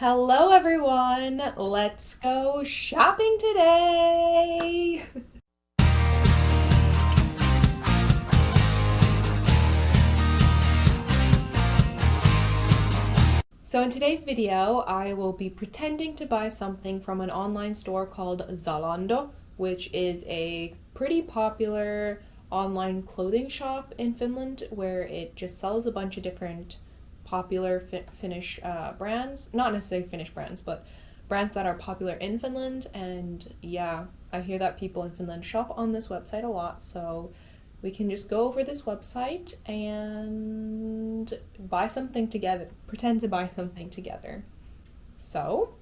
Hello everyone! Let's go shopping today! So in today's video, I will be pretending to buy something from an online store called Zalando, which is a pretty popular online clothing shop in Finland where it just sells a bunch of different popular Finnish brands. Not necessarily Finnish brands, but brands that are popular in Finland. And yeah, I hear that people in Finland shop on this website a lot, so we can just go over this website and buy something together, pretend to buy something together. So,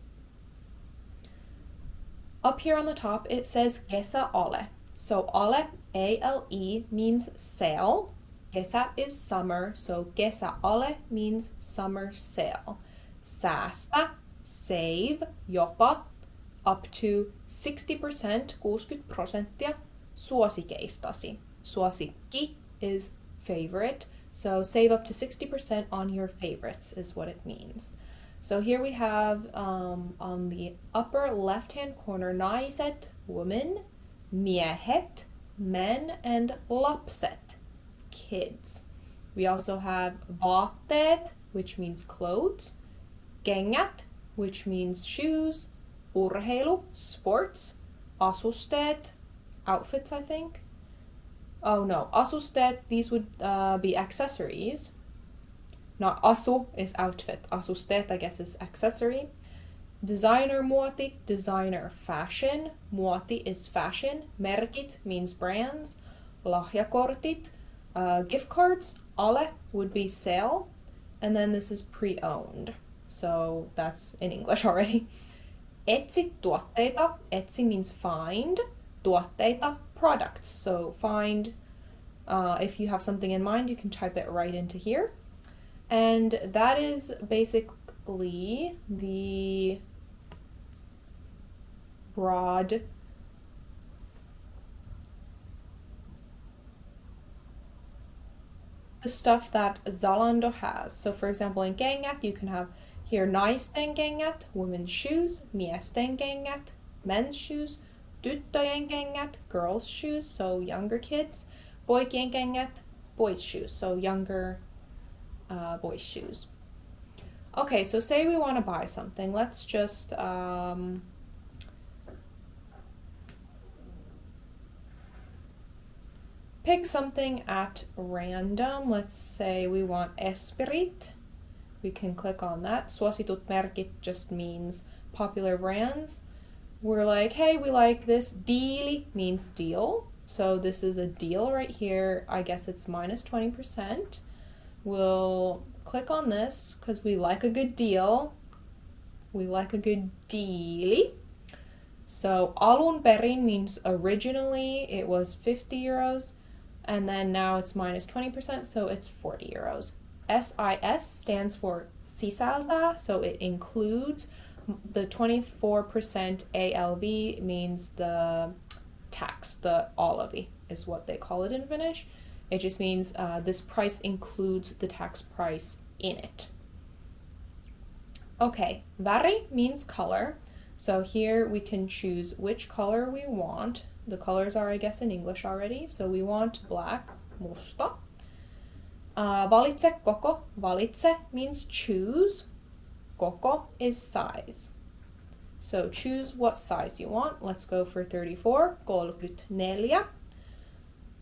up here on the top it says kesä ole. So ole, A-L-E, means sale. Kesä is summer, so kesä ole means summer sale. Säästä, save, jopa, up to 60%, 60% suosikeistasi. Suosikki is favorite, so save up to 60% on your favorites is what it means. So here we have on the upper left-hand corner naiset, women, miehet, men, and lapset, kids. We also have vaatteet, which means clothes, kengät, which means shoes, urheilu, sports, asusteet, outfits I think. Oh no, asusteet, these would be accessories. Not asu is outfit. Asusteet I guess is accessory. Designer muoti, designer fashion. Muoti is fashion. Merkit means brands. Lahjakortit, gift cards. Ale would be sale. And then this is pre-owned. So that's in English already. Etsi tuotteita. Etsi means find. Tuotteita, products. So find, if you have something in mind, you can type it right into here. And that is basically the broad stuff that Zalando has. So for example, in kengät, you can have here naisten kengät, women's shoes, miesten kengät, men's shoes, tyttöjen kengät, girls' shoes, so younger kids, poikien kengät, boys' shoes, so younger boys' shoes. Okay, so say we want to buy something. Let's just pick something at random. Let's say we want Esprit. We can click on that. Suositut merkit just means popular brands. We're like, hey, we like this. Diili means deal. So this is a deal right here. I guess it's minus 20%. We'll click on this because we like a good deal. We like a good diili. So alun perin means originally it was 50 euros and then now it's minus 20%, so it's 40 euros. SIS stands for sisältää, so it includes. The 24% ALV means the tax, the alavi is what they call it in Finnish. It just means this price includes the tax price in it. Okay, väri means color. So here we can choose which color we want. The colors are, I guess, in English already. So we want black, musta. Valitse koko. Valitse means choose. Koko is size. So choose what size you want. Let's go for 34, 34.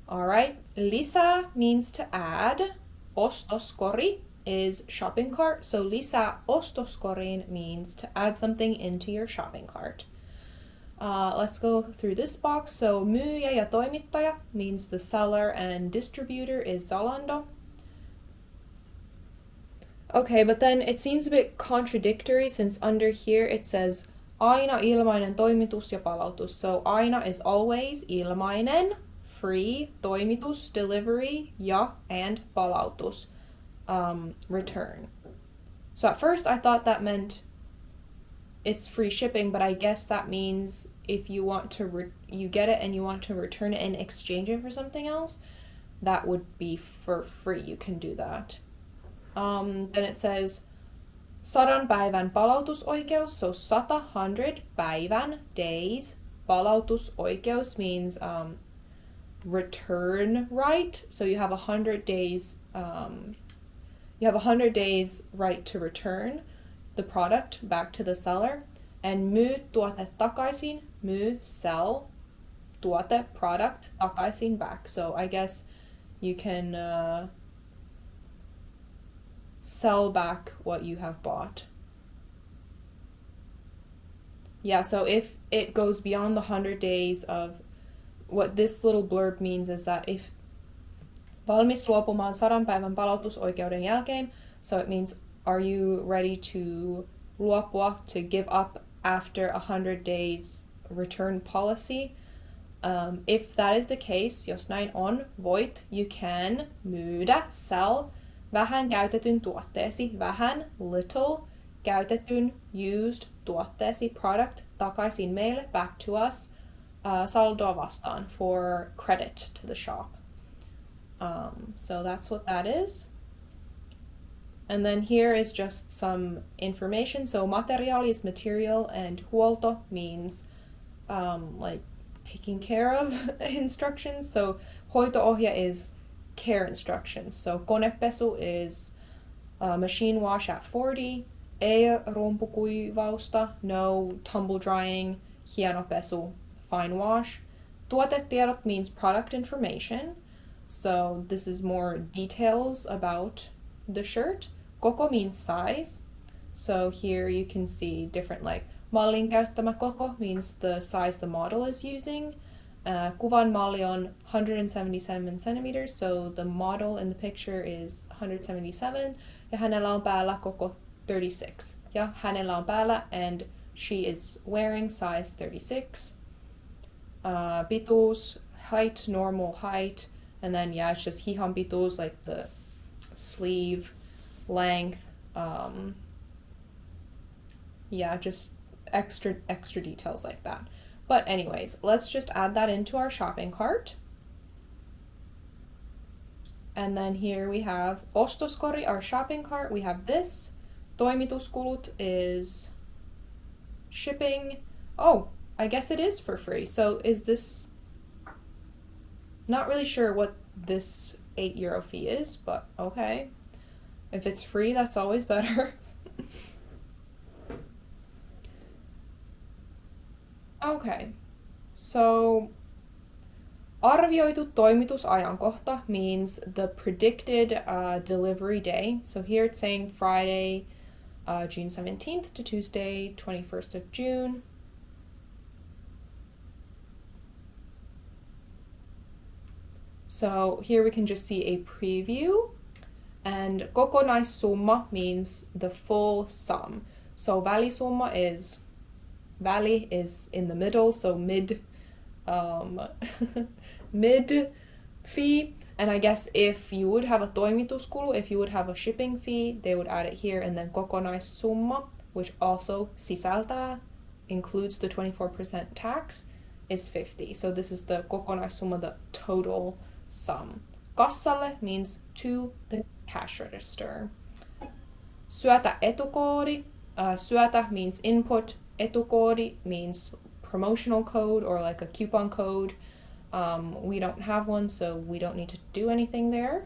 Alright, lisää means to add. Ostoskori is shopping cart. So lisää ostoskoriin means to add something into your shopping cart. Let's go through this box. So myyjä ja toimittaja means the seller and distributor is Zalando. Okay, but then it seems a bit contradictory since under here it says aina ilmainen toimitus ja palautus. So aina is always, ilmainen, free, toimitus, delivery, ja, and palautus, return. So at first I thought that meant it's free shipping, but I guess that means if you want to, you get it and you want to return it and exchange it for something else, that would be for free. You can do that. Then it says 100 päivän palautusoikeus, so 100 päivän days. Palautusoikeus means return right. So you have 100 days. You have 100 days right to return the product back to the seller. And myy tuote takaisin, myy, sell, tuote, product, takaisin, back. So I guess you can sell back what you have bought. Yeah, so if it goes beyond the 100 days of what this little blurb means is that if valmis luopumaan 100 päivän palautusoikeuden jälkeen, so it means are you ready to luopua, to give up after 100 days return policy? If that is the case, jos näin on, voit, you can myydä, sell, vähän käytetyn tuotteesi, vähän, little, käytetyn, used, tuotteesi, product, takaisin meille, back to us, saldoa vastaan, for credit to the shop. So that's what that is. And then here is just some information. So materiaali is material, and huolto means like taking care of instructions. So hoito-ohje is care instructions. So konepesu is machine wash at 40. Ei rumpukuivausta, no tumble drying, hienopesu, fine wash. Tuotetiedot means product information. So this is more details about the shirt. Koko means size. So here you can see different, like mallin käyttämä koko means the size the model is using. Kuvan malli on 177 centimeters, so the model in the picture is 177. Ja hänellä on päällä koko 36. Ja hänellä on päällä, and she is wearing size 36. Pituus, height, normal height. And then, yeah, it's just hihan pituus, like the sleeve length. Yeah, just extra details like that. But anyways, let's just add that into our shopping cart. And then here we have ostoskori, our shopping cart. We have this. Toimituskulut is shipping. Oh, I guess it is for free. So is this... Not really sure what this €8 fee is, but okay. If it's free, that's always better. Okay, so arvioitu toimitusajankohta means the predicted delivery day. So here it's saying Friday, June 17th to Tuesday, 21st of June. So here we can just see a preview, and kokonaissumma means the full sum. So välisumma is, väli is in the middle, so mid fee. And I guess if you would have a toimituskulu, if you would have a shipping fee, they would add it here, and then kokonaissumma, which also sisältää, includes the 24% tax, is 50. So this is the kokonaissumma, the total sum. Kassalle means to the cash register. Syötä etukoodi. Syötä means input. Etukoodi means promotional code or like a coupon code. We don't have one, so we don't need to do anything there.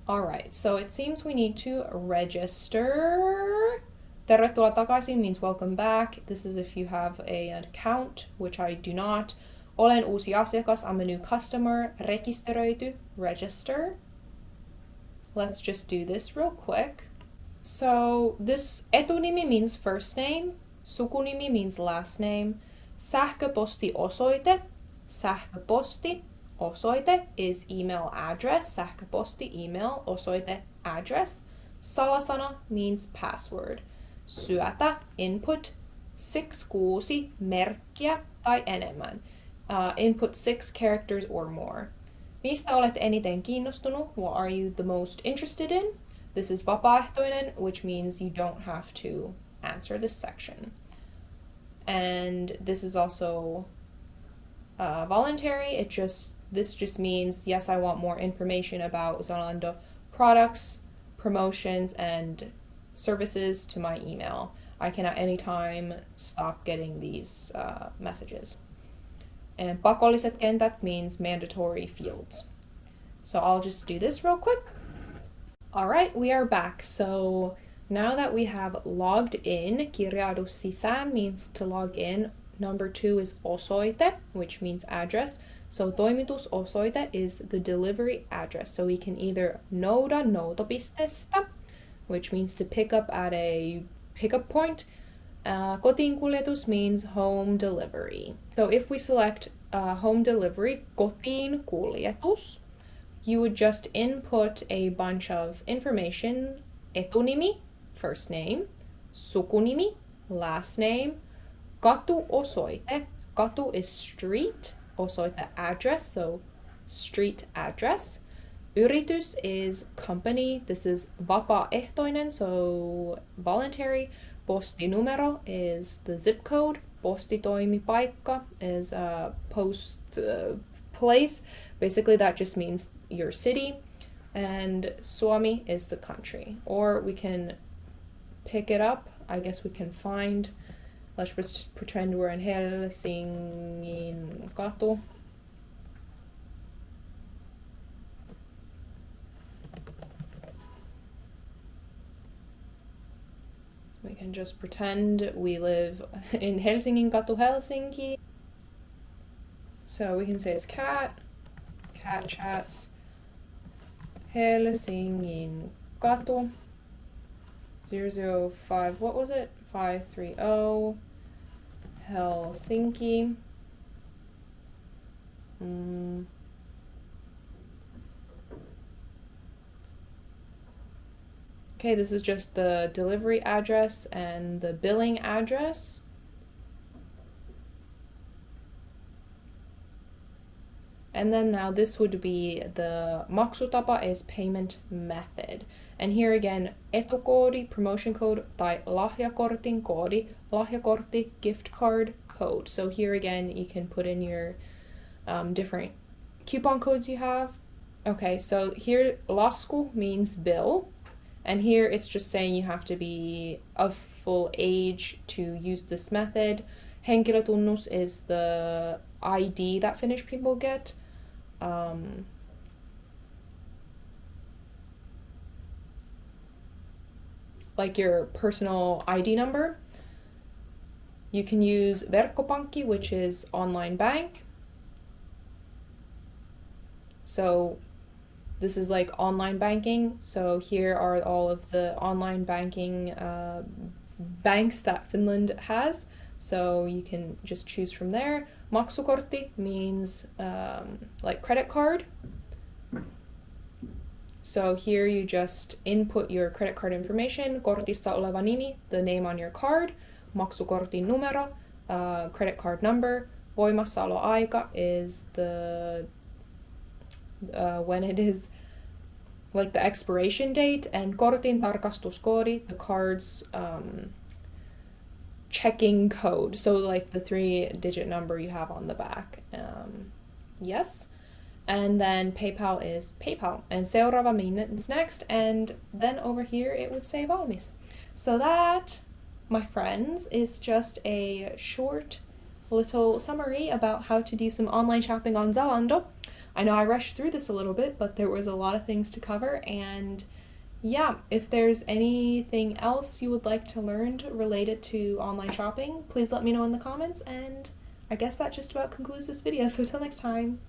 Alright, so it seems we need to register. Tervetuloa takaisin means welcome back. This is if you have an account, which I do not. Olen uusi asiakas, I'm a new customer. Rekisteröity, register. Let's just do this real quick. So this etunimi means first name, sukunimi means last name, sähköpostiosoite, sähköpostiosoite is email address, sähköposti email, osoite address, salasana means password, syötä input, 6 merkkiä tai enemmän, input 6 characters or more. Mistä olet eniten kiinnostunut? What are you the most interested in? This is vapaaehtoinen, which means you don't have to answer this section. And this is also voluntary. This just means, yes, I want more information about Zalando products. promotions and services to my email. I can at any time stop getting these messages. And pakolliset kentät means mandatory fields. So I'll just do this real quick. All right, we are back. So now that we have logged in, kirjaudus sisään means to log in. Number 2 is osoite, which means address. So toimitusosoite is the delivery address. So we can either nouda noutopisteestä, which means to pick up at a pickup point. Kotiinkuljetus means home delivery. So if we select home delivery, kotiinkuljetus, you would just input a bunch of information, etunimi, first name, sukunimi, last name, katuosoite, katu is street, osoite address, so street address. Yritys is company, this is vapaaehtoinen, so voluntary. Postinumero is the zip code. Postitoimipaikka is a post place. Basically that just means your city. And Suomi is the country. Or we can pick it up. I guess we can find, let's just pretend we're in Helsingin katu. We can just pretend we live in Helsingin katu, Helsinki. So we can say it's KatChats, Helsingin katu, 005, what was it? 530, Helsinki. Okay, this is just the delivery address and the billing address. And then now this would be the maksutapa is payment method. And here again, etukoodi, promotion code, tai lahjakortin koodi, lahjakortti, gift card code. So here again, you can put in your different coupon codes you have. Okay, so here lasku means bill. And here it's just saying you have to be of full age to use this method. Henkilötunnus is the ID that Finnish people get. Like your personal ID number. You can use verkkopankki, which is online bank. So this is like online banking. So here are all of the online banking banks that Finland has. So you can just choose from there. Maksukortti means like credit card. So here you just input your credit card information. Kortissa oleva nimi, the name on your card. Maksukortin numero, credit card number. Voimassaoloaika is the when it is like the expiration date, and kortin tarkastuskoodi, the card's checking code, so like the 3-digit number you have on the back. Yes, and then PayPal is PayPal, and seuraava means next, and then over here it would say valmis. So that, my friends, is just a short little summary about how to do some online shopping on Zalando. I know I rushed through this a little bit, but there was a lot of things to cover, and yeah, if there's anything else you would like to learn related to online shopping, please let me know in the comments, and I guess that just about concludes this video, so till next time.